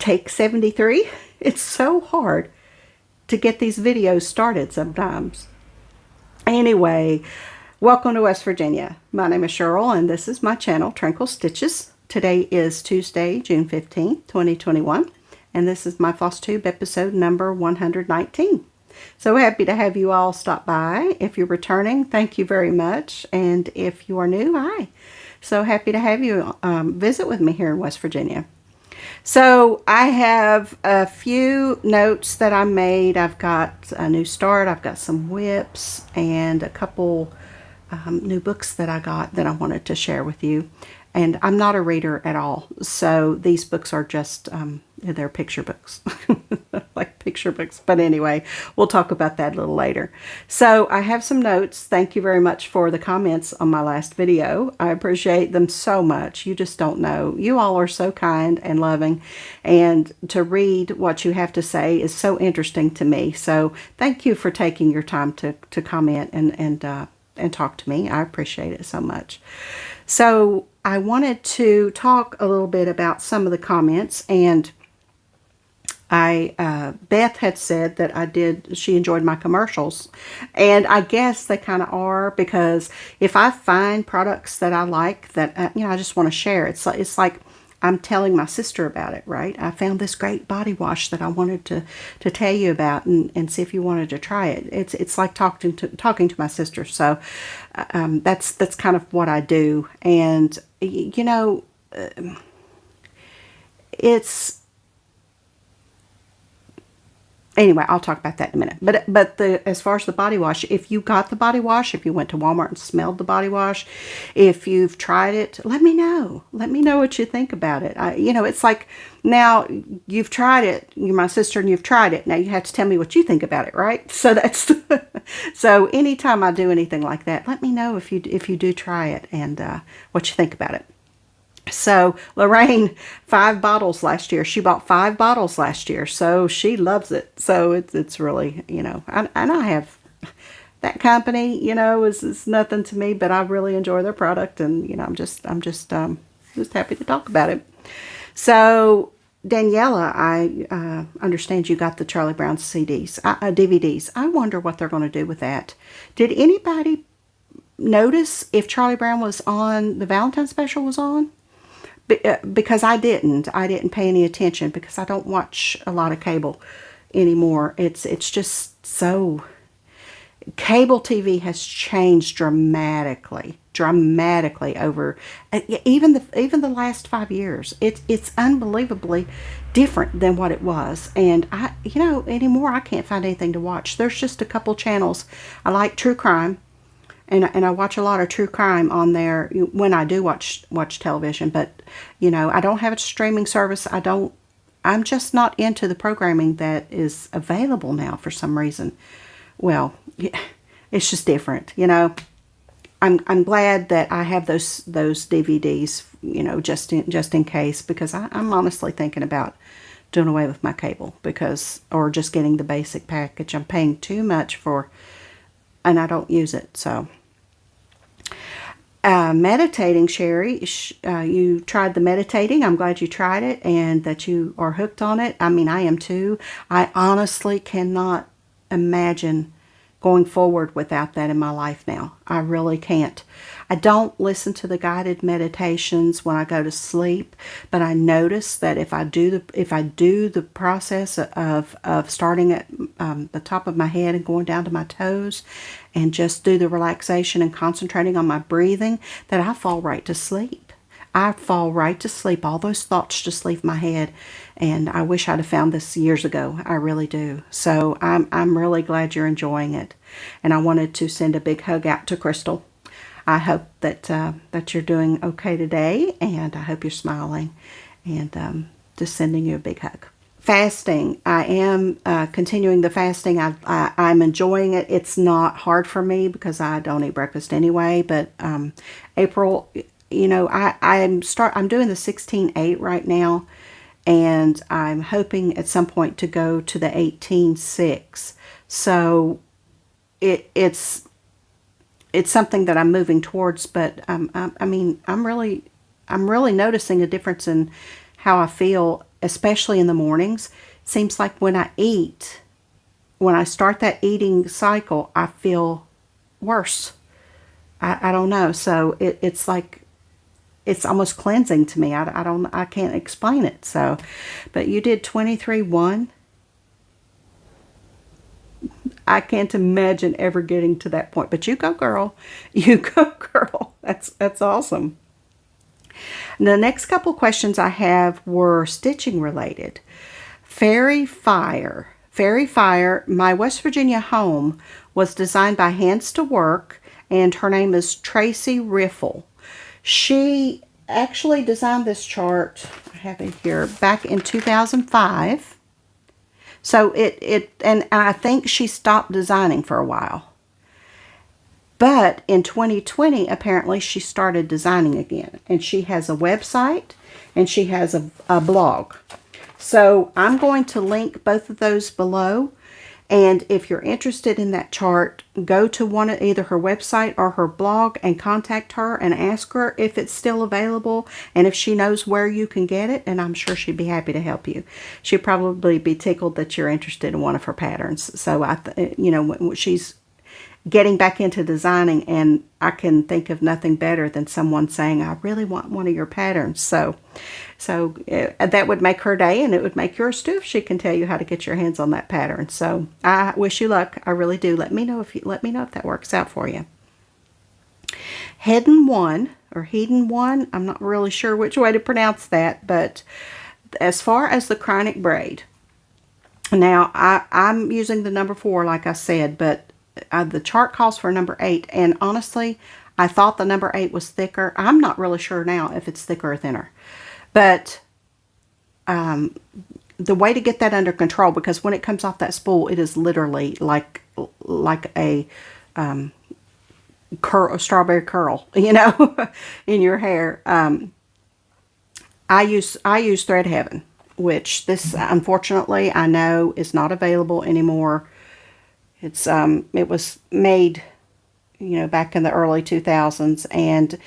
take 73. It's so hard to get these videos started sometimes. Anyway, welcome to West Virginia. My name is Cheryl, and this is my channel, Tranquil Stitches. Today is Tuesday, June 15th, 2021, and this is my FlossTube episode number 119. So happy to have you all stop by. If you're returning, thank you very much, and if you are new, hi. So happy to have you visit with me here in West Virginia. So I have a few notes that I made. I've got a new start, I've got some whips, and a couple new books that I got that I wanted to share with you. And I'm not a reader at all, so these books are just, they're picture books, like picture books. But anyway, we'll talk about that a little later. So I have some notes. Thank you very much for the comments on my last video. I appreciate them so much. You just don't know. You all are so kind and loving, and to read what you have to say is so interesting to me. So thank you for taking your time to comment and talk to me. I appreciate it so much. So I wanted to talk a little bit about some of the comments, and Beth had said that she enjoyed my commercials, and I guess they kind of are, because if I find products that I like that, I just want to share. It's like I'm telling my sister about it, right? I found this great body wash that I wanted to tell you about and see if you wanted to try it. It's like talking to my sister. So that's kind of what I do. And anyway, I'll talk about that in a minute. But as far as the body wash, if you got the body wash, if you went to Walmart and smelled the body wash, if you've tried it, let me know. Let me know what you think about it. It's like, now you've tried it. You're my sister and you've tried it. Now you have to tell me what you think about it, right? So that's so anytime I do anything like that, let me know if you do try it and what you think about it. So Lorraine, 5 bottles last year. She bought 5 bottles last year, so she loves it. So it's really, and I have that company, is nothing to me, but I really enjoy their product, and I'm just happy to talk about it. So Daniela, I understand you got the Charlie Brown DVDs. I wonder what they're going to do with that. Did anybody notice if Charlie Brown was on, the Valentine special was on? Because I didn't pay any attention, because I don't watch a lot of cable anymore. It's just so, cable TV has changed dramatically over even the last 5 years. It's unbelievably different than what it was. And anymore I can't find anything to watch. There's just a couple channels. I like true crime. And I watch a lot of true crime on there when I do watch television. But, I don't have a streaming service. I'm just not into the programming that is available now for some reason. Well, it's just different, I'm glad that I have those DVDs, just in case, because I'm honestly thinking about doing away with my cable, or just getting the basic package. I'm paying too much for, and I don't use it. So meditating, Sherry, you tried the meditating. I'm glad you tried it and that you are hooked on it. I mean, I am too. I honestly cannot imagine going forward without that in my life now. I really can't. I don't listen to the guided meditations when I go to sleep, but I notice that if I do the process of starting at the top of my head and going down to my toes, and just do the relaxation and concentrating on my breathing, that I fall right to sleep. I fall right to sleep. All those thoughts just leave my head, and I wish I'd have found this years ago. I really do. So I'm really glad you're enjoying it, and I wanted to send a big hug out to Crystal. I hope that you're doing okay today, and I hope you're smiling, and just sending you a big hug. Fasting. I am continuing the fasting. I'm enjoying it. It's not hard for me because I don't eat breakfast anyway. But April, I'm doing the 16-8 right now, and I'm hoping at some point to go to the 18-6. So it's something that I'm moving towards. But I mean, I'm really noticing a difference in how I feel especially in the mornings. Seems like when I eat, when I start that eating cycle, I feel worse. I don't know. So it's like, it's almost cleansing to me. I can't explain it. So, but you did 23-1. I can't imagine ever getting to that point, but you go, girl. You go, girl. That's awesome. The next couple questions I have were stitching related. Fairy Fire. Fairy Fire, my West Virginia home was designed by Hands to Work, and her name is Tracy Riffle. She actually designed this chart, I have it here, back in 2005. So and I think she stopped designing for a while. But in 2020, apparently she started designing again. And she has a website and she has a blog. So I'm going to link both of those below. And if you're interested in that chart, go to either her website or her blog and contact her and ask her if it's still available and if she knows where you can get it. And I'm sure she'd be happy to help you. She'd probably be tickled that you're interested in one of her patterns. So she's getting back into designing, and I can think of nothing better than someone saying, I really want one of your patterns. So that would make her day, and it would make yours too if she can tell you how to get your hands on that pattern. So I wish you luck. I really do. Let me know if that works out for you. Hedon One, I'm not really sure which way to pronounce that, but as far as the chronic braid, now I'm using the number 4 like I said, but the chart calls for number 8, and honestly, I thought the number 8 was thicker. I'm not really sure now if it's thicker or thinner, but the way to get that under control, because when it comes off that spool, it is literally like a strawberry curl, in your hair. I use Thread Heaven, which this unfortunately I know is not available anymore. It was made, back in the early 2000s, and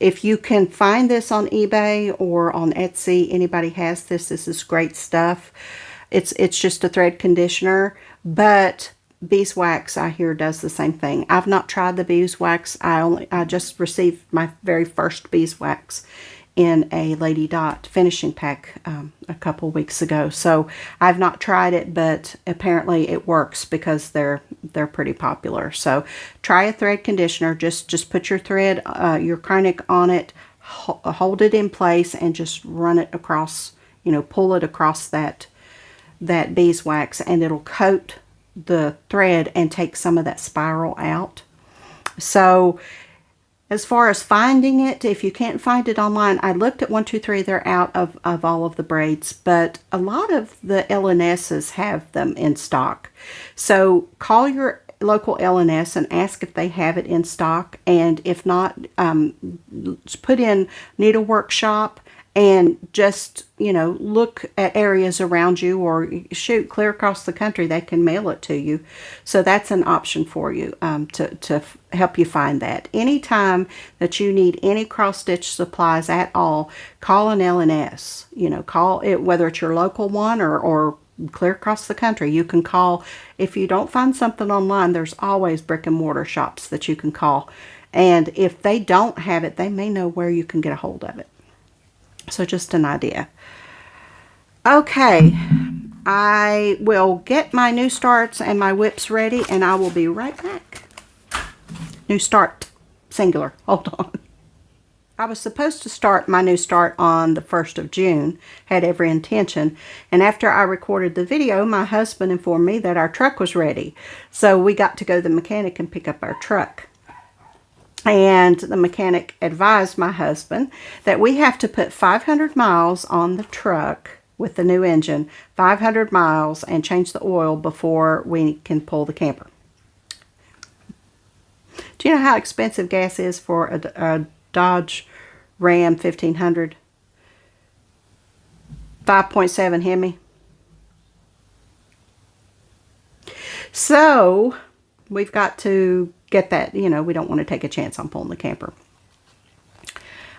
if you can find this on eBay or on Etsy, anybody has this. This is great stuff. It's just a thread conditioner, but beeswax I hear does the same thing. I've not tried the beeswax. I just received my very first beeswax in a Lady Dot finishing pack a couple weeks ago. So I've not tried it, but apparently it works because they're pretty popular. So try a thread conditioner. Just put your thread, your chronic on it, hold it in place, and just run it across, pull it across that beeswax, and it'll coat the thread and take some of that spiral out. So as far as finding it, if you can't find it online, I looked at 123, they're out of all of the braids, but a lot of the LNSs have them in stock. So call your local LNS and ask if they have it in stock, and if not, put in Needlework Shop and just, look at areas around you, or shoot, clear across the country, they can mail it to you. So that's an option for you to help you find that. Anytime that you need any cross-stitch supplies at all, call an LNS. Call it, whether it's your local one or clear across the country. You can call. If you don't find something online, there's always brick and mortar shops that you can call. And if they don't have it, they may know where you can get a hold of it. So just an idea. Okay, I will get my new starts and my whips ready, and I will be right back. New start, singular. Hold on. I was supposed to start my new start on the 1st of June, had every intention, and after I recorded the video, my husband informed me that our truck was ready. So we got to go to the mechanic and pick up our truck. And the mechanic advised my husband that we have to put 500 miles on the truck with the new engine, 500 miles, and change the oil before we can pull the camper. Do you know how expensive gas is for a Dodge Ram 1500? 5.7 Hemi. So we've got to get that, we don't want to take a chance on pulling the camper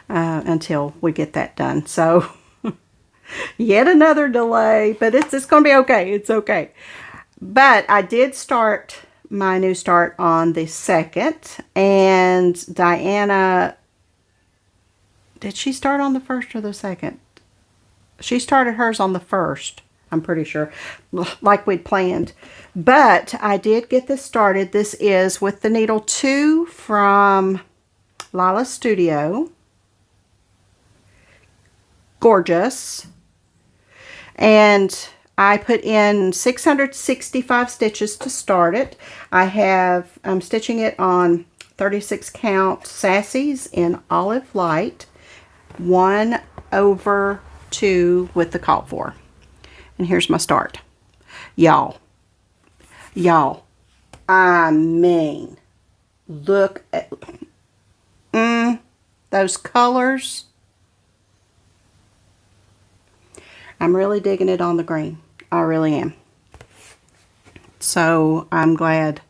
until we get that done. So Yet another delay, but it's going to be okay. It's okay. But I did start my new start on the 2nd, and Diana, did she start on the 1st or the 2nd? She started hers on the 1st, I'm pretty sure, like we'd planned. But I did get this started. This is with the needle 2 from Lala's Studio. Gorgeous. And I put in 665 stitches to start it. I'm stitching it on 36 count sassies in Olive Light, 1/2 with the call for. And here's my start. Y'all, I mean, look at those colors. I'm really digging it on the green. I really am. So I'm glad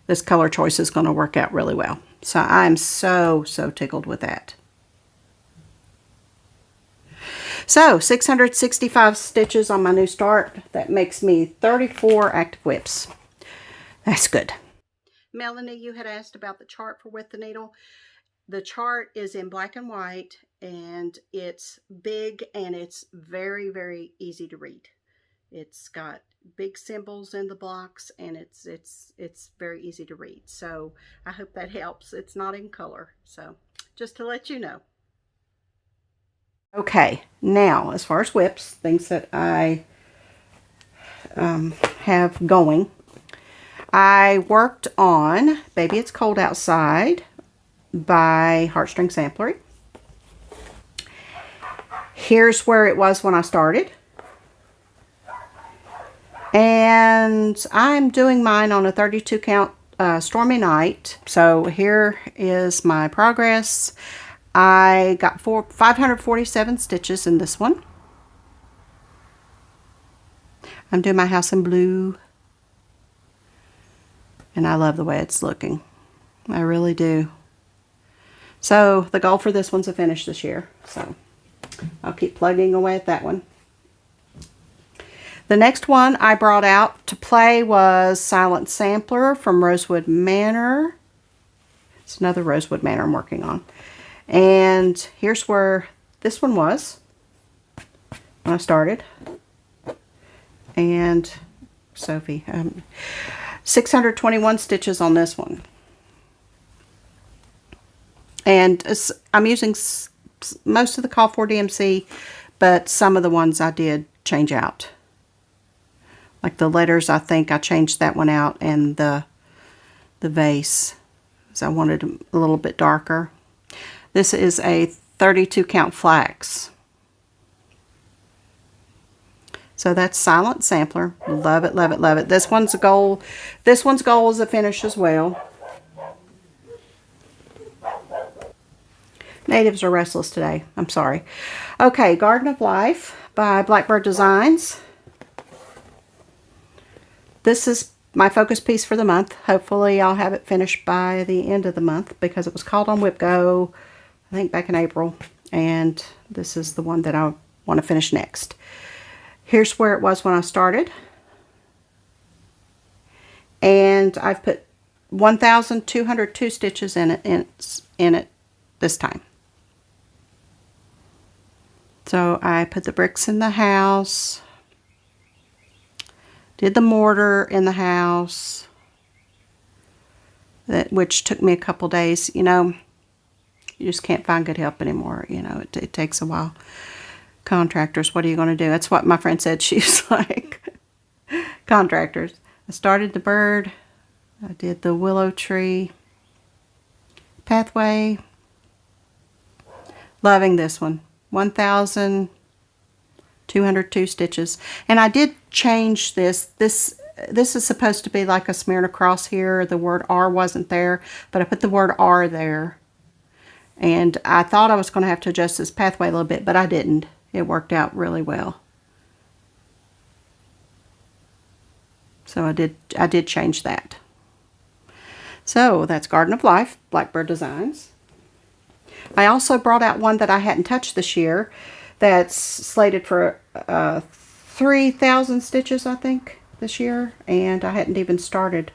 this color choice is going to work out really well. So I'm so tickled with that. So 665 stitches on my new start. That makes me 34 active whips. That's good. Melanie, you had asked about the chart for With the Needle. The chart is in black and white, and it's big, and it's very easy to read. It's got big symbols in the blocks, and it's very easy to read. So I hope that helps. It's not in color, so just to let you know. Okay, now as far as whips, things that I have going, I worked on Baby It's Cold Outside by Heartstring Samplery. Here's where it was when I started. And I'm doing mine on a 32 count Stormy Night. So here is my progress. I got 547 stitches in this one. I'm doing my house in blue. And I love the way it's looking. I really do. So the goal for this one's a finish this year. So I'll keep plugging away at that one. The next one I brought out to play was Silent Sampler from Rosewood Manor. It's another Rosewood Manor I'm working on. And here's where this one was when I started. And Sophie, 621 stitches on this one. And I'm using most of the Call for DMC, but some of the ones I did change out. Like the letters, I think I changed that one out, and the vase, because I wanted a little bit darker. This is a 32 count flax. So that's Silent Sampler. Love it, love it, love it. This one's a goal. This one's goal is a finish as well. Natives are restless today. I'm sorry. Okay, Garden of Life by Blackbird Designs. This is my focus piece for the month. Hopefully I'll have it finished by the end of the month, because it was called on Whip Go, I think back in April. And this is the one that I want to finish next. Here's where it was when I started. And I've put 1,202 stitches in it this time. So I put the bricks in the house, did the mortar in the house, which took me a couple days. You know, you just can't find good help anymore. You know, it takes a while. Contractors, what are you going to do? That's what my friend said. She was like, contractors. I started the bird. I did the willow tree pathway. Loving this one. 1,202 stitches. And I did change this. This is supposed to be like a Smyrna cross here. The word R wasn't there, but I put the word R there. And I thought I was going to have to adjust this pathway a little bit, but I didn't. It worked out really well. So I did change that. So that's Garden of Life, Blackbird Designs. I also brought out one that I hadn't touched this year. that's slated for 3,000 stitches, I think, this year. And I hadn't even started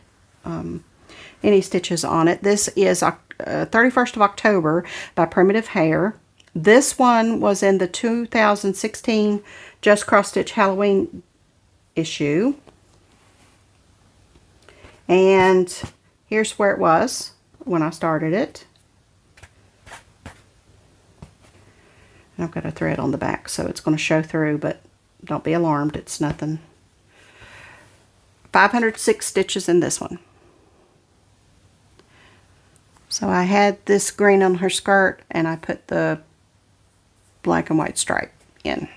any stitches on it. This is 31st of October by Primitive Hair. This one was in the 2016 Just Cross Stitch Halloween issue. And here's where it was when I started it. I've got a thread on the back, so it's going to show through, but don't be alarmed, it's nothing. 506 stitches in this one. So I had this green on her skirt, and I put the black and white stripe in.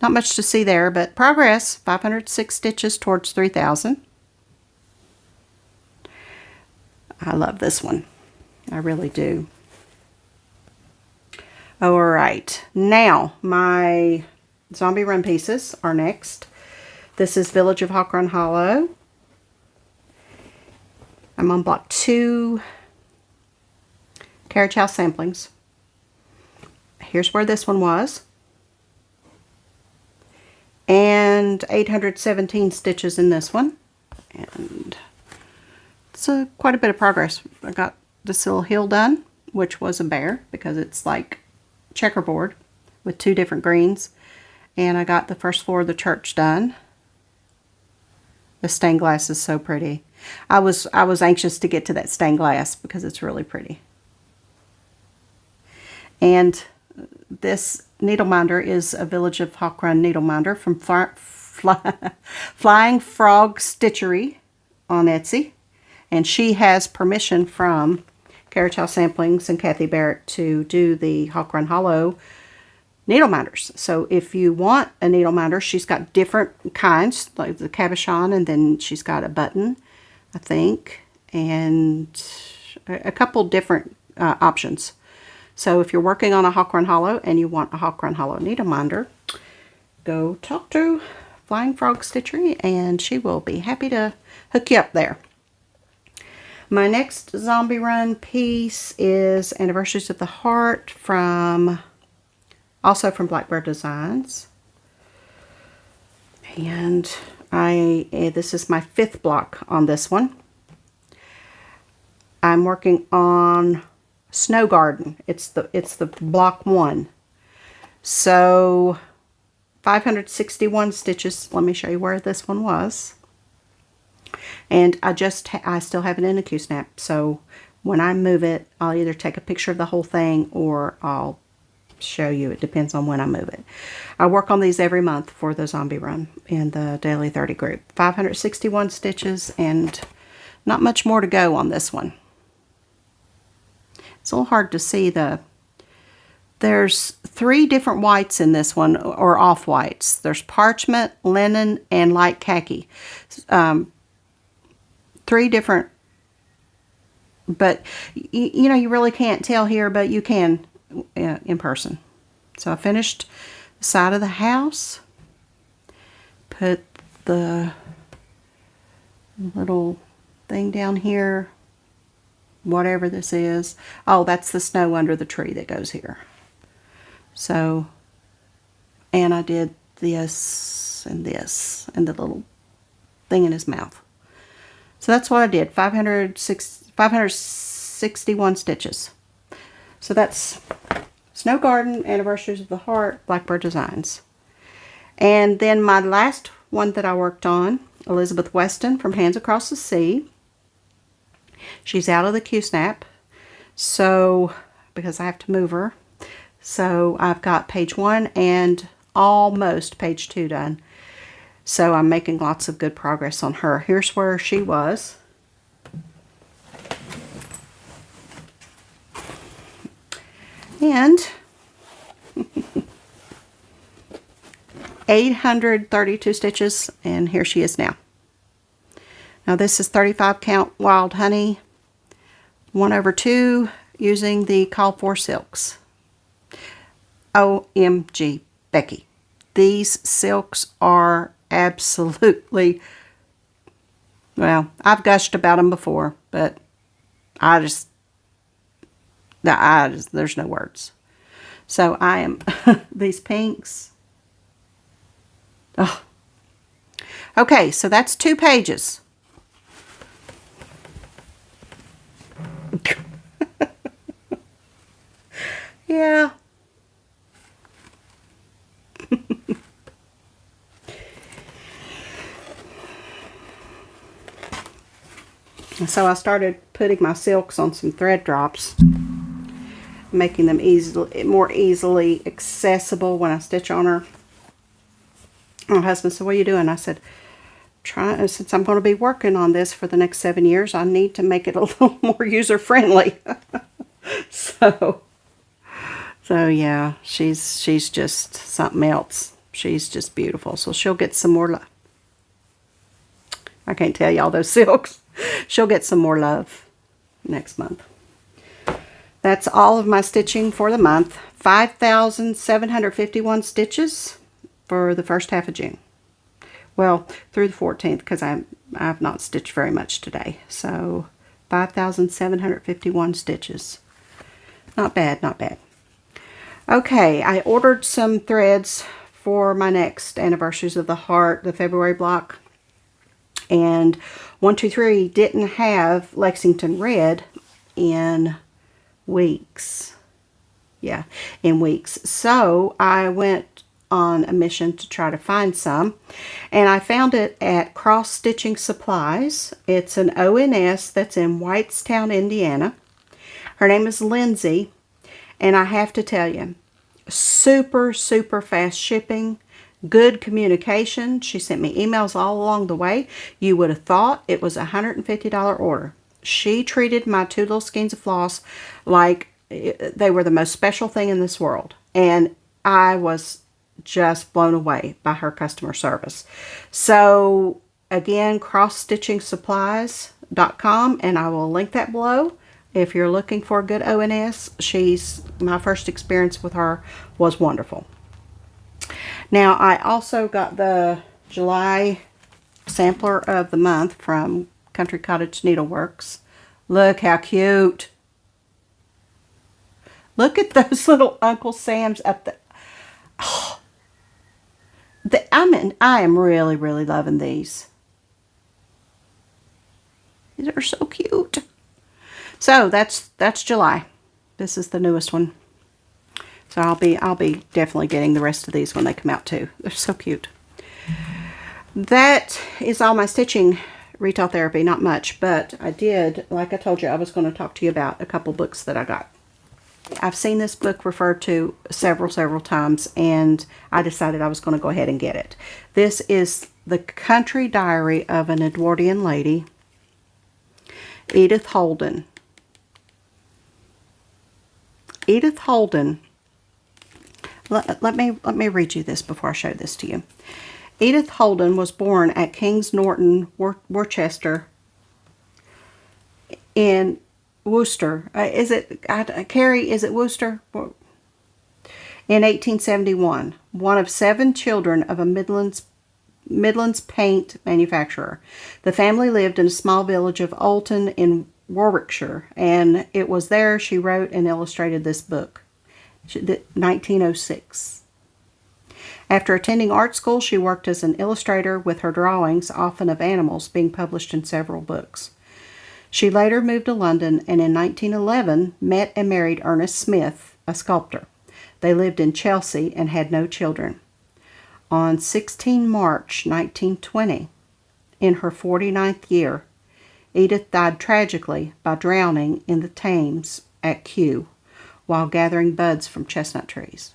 Not much to see there, but progress. 506 stitches towards 3,000. I love this one. I really do. Alright, now my zombie run pieces are next. This is Village of Hawk Run Hollow. I'm on block 2 Carriage House samplings. Here's where this one was. And 817 stitches in this one. And it's quite a bit of progress. I got this little hill done, which was a bear because it's like checkerboard with 2 different greens. And I got the first floor of the church done. The stained glass is so pretty. I was anxious to get to that stained glass because it's really pretty. And this needle minder is a Village of Hawk Run needle minder from Flying Frog Stitchery on Etsy. And she has permission from Carriage House Samplings and Kathy Barrett to do the Hawk Run Hollow needle minders. So if you want a needle minder, she's got different kinds, like the cabochon, and then she's got a button, I think, and a couple different options. So if you're working on a Hawk Run Hollow and you want a Hawk Run Hollow needle minder, go talk to Flying Frog Stitchery and she will be happy to hook you up there. My next zombie run piece is Anniversaries of the Heart also from Blackbird Designs. And this is my 5th block on this one. I'm working on Snow Garden. It's the block 1. So 561 stitches. Let me show you where this one was. And I still have it in a Q-snap, so when I move it, I'll either take a picture of the whole thing or I'll show you. It depends on when I move it. I work on these every month for the zombie run in the Daily 30 group. 561 stitches and not much more to go on this one. It's a little hard to see there's 3 different whites in this one, or off-whites. There's parchment, linen, and light khaki. 3 different, but you know, you really can't tell here, but you can in person. So I finished the side of the house, put the little thing down here, whatever this is. Oh, that's the snow under the tree that goes here. So, and I did this and the little thing in his mouth. So that's what I did, 561 stitches. So that's Snow Garden, Anniversaries of the Heart, Blackbird Designs. And then my last one that I worked on, Elizabeth Weston from Hands Across the Sea. She's out of the Q-snap, so, because I have to move her. So I've got page 1 and almost page 2 done. So I'm making lots of good progress on her. Here's where she was. And 832 stitches, and here she is now. Now this is 35 count Wild Honey, 1/2, using the Call for Silks. OMG, Becky. These silks are absolutely, well, I've gushed about them before, but there's no words. So I am, these pinks. Oh. Okay, so that's 2 pages. Yeah. So I started putting my silks on some thread drops, making them more easily accessible when I stitch on her. My husband said, "What are you doing?" I said, since I'm going to be working on this for the next 7 years, I need to make it a little more user-friendly. So yeah, she's just something else. She's just beautiful. So she'll get some more love. I can't tell y'all those silks. She'll get some more love next month. That's all of my stitching for the month. 5,751 stitches for the first half of June. Well, through the 14th, because I've not stitched very much today. So 5,751 stitches. Not bad, not bad. Okay, I ordered some threads for my next Anniversaries of the Heart, the February block. And 123 didn't have Lexington Red in weeks. Yeah, in weeks. So I went on a mission to try to find some. And I found it at Cross Stitching Supplies. It's an ONS that's in Whitestown, Indiana. Her name is Lindsay. And I have to tell you, super, super fast shipping. Good communication. She sent me emails all along the way. You would have thought it was a $150 order. She treated my 2 little skeins of floss like they were the most special thing in this world. And I was just blown away by her customer service. So again, crossstitchingsupplies.com, and I will link that below. If you're looking for a good ONS, my first experience with her was wonderful. Now, I also got the July sampler of the month from Country Cottage Needleworks. Look how cute. Look at those little Uncle Sam's up there. Oh, I am really, really loving these. These are so cute. So that's July. This is the newest one. So I'll be definitely getting the rest of these when they come out too. They're so cute. That is all my stitching retail therapy. Not much, but I did, like I told you, I was going to talk to you about a couple books that I got. I've seen this book referred to several times, and I decided I was going to go ahead and get it. This is The Country Diary of an Edwardian Lady, Edith Holden. Edith Holden. Let me read you this before I show this to you. Edith Holden was born at Kings Norton, Worcester, in Worcester. Carrie, is it Worcester? In 1871. One of 7 children of a Midlands paint manufacturer. The family lived in a small village of Olton in Warwickshire, and it was there she wrote and illustrated this book. 1906. After attending art school, she worked as an illustrator with her drawings, often of animals, being published in several books. She later moved to London and in 1911 met and married Ernest Smith, a sculptor. They lived in Chelsea and had no children. On 16 March 1920, in her 49th year, Edith died tragically by drowning in the Thames at Kew while gathering buds from chestnut trees.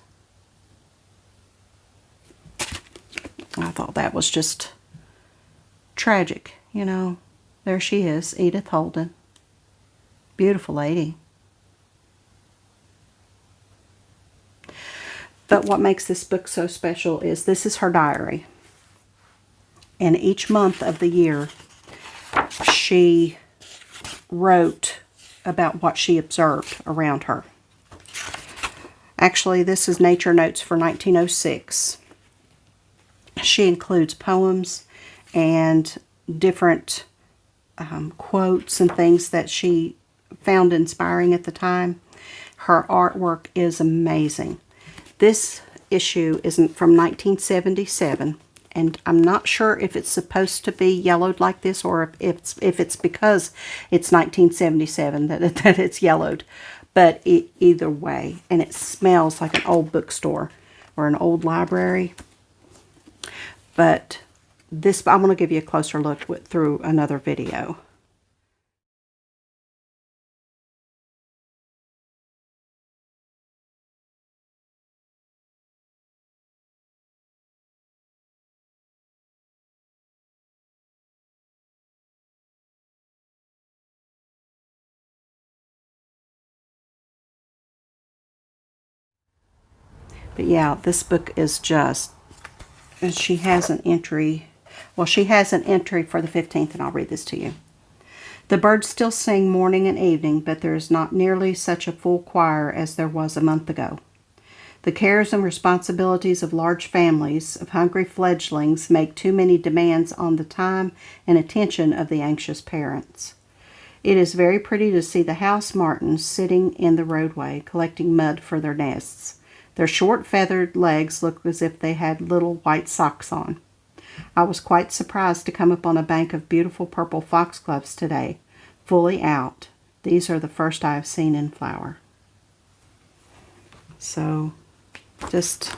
I thought that was just tragic, you know. There she is, Edith Holden. Beautiful lady. But what makes this book so special is this is her diary. And each month of the year, she wrote about what she observed around her. Actually, this is Nature Notes for 1906. She includes poems and different quotes and things that she found inspiring at the time. Her artwork is amazing. This issue isn't from 1977, and I'm not sure if it's supposed to be yellowed like this or if it's because it's 1977 that it's yellowed. But either way, and it smells like an old bookstore or an old library. But this, I'm going to give you a closer look through another video. But yeah, this book is just, and she has an entry. Well, she has an entry for the 15th, and I'll read this to you. The birds still sing morning and evening, but there is not nearly such a full choir as there was a month ago. The cares and responsibilities of large families of hungry fledglings make too many demands on the time and attention of the anxious parents. It is very pretty to see the house martins sitting in the roadway, collecting mud for their nests. Their short feathered legs look as if they had little white socks on. I was quite surprised to come upon a bank of beautiful purple foxgloves today, fully out. These are the first I have seen in flower. So, just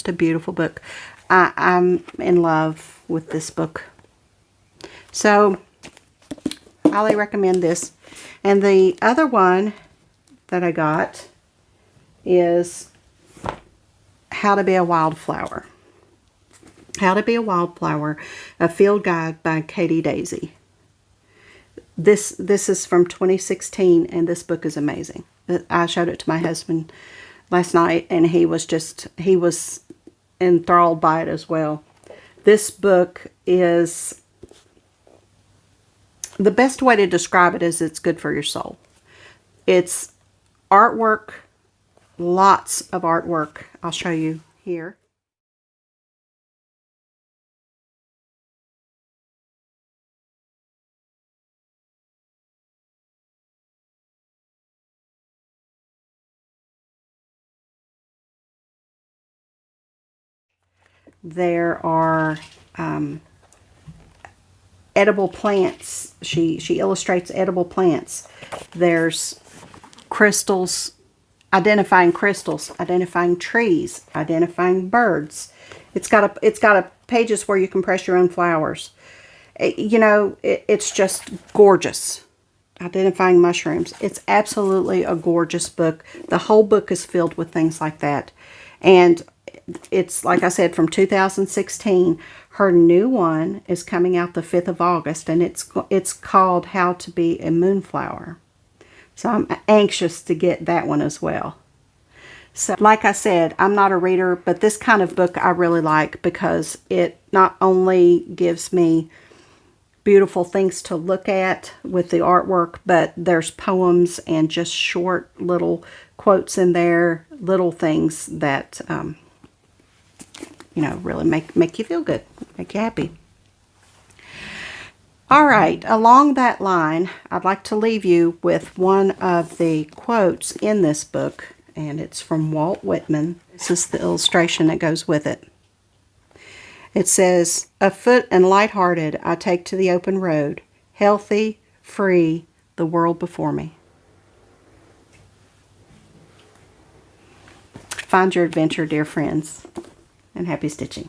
a beautiful book. I'm in love with this book. So, highly recommend this. And the other one that I got is How to Be a Wildflower. How to Be a Wildflower, a field guide by Katie Daisy. This is from 2016, and this book is amazing. I showed it to my husband last night, and he was enthralled by it as well. This book is, the best way to describe it is it's good for your soul. It's artwork, lots of artwork. I'll show you here. There are edible plants. She illustrates edible plants. There's crystals, identifying trees, identifying birds. It's got a pages where you can press your own flowers. It's just gorgeous. Identifying mushrooms. It's absolutely a gorgeous book. The whole book is filled with things like that. And it's, like I said, from 2016. Her new one is coming out the 5th of August, and it's called How to Be a Moonflower. So I'm anxious to get that one as well. So, like I said, I'm not a reader, but this kind of book I really like because it not only gives me beautiful things to look at with the artwork, but there's poems and just short little quotes in there, little things that really make you feel good, make you happy. All right, along that line, I'd like to leave you with one of the quotes in this book, and it's from Walt Whitman. This is the illustration that goes with it. It says, "Afoot and light-hearted, I take to the open road, healthy, free, the world before me." Find your adventure, dear friends, and happy stitching.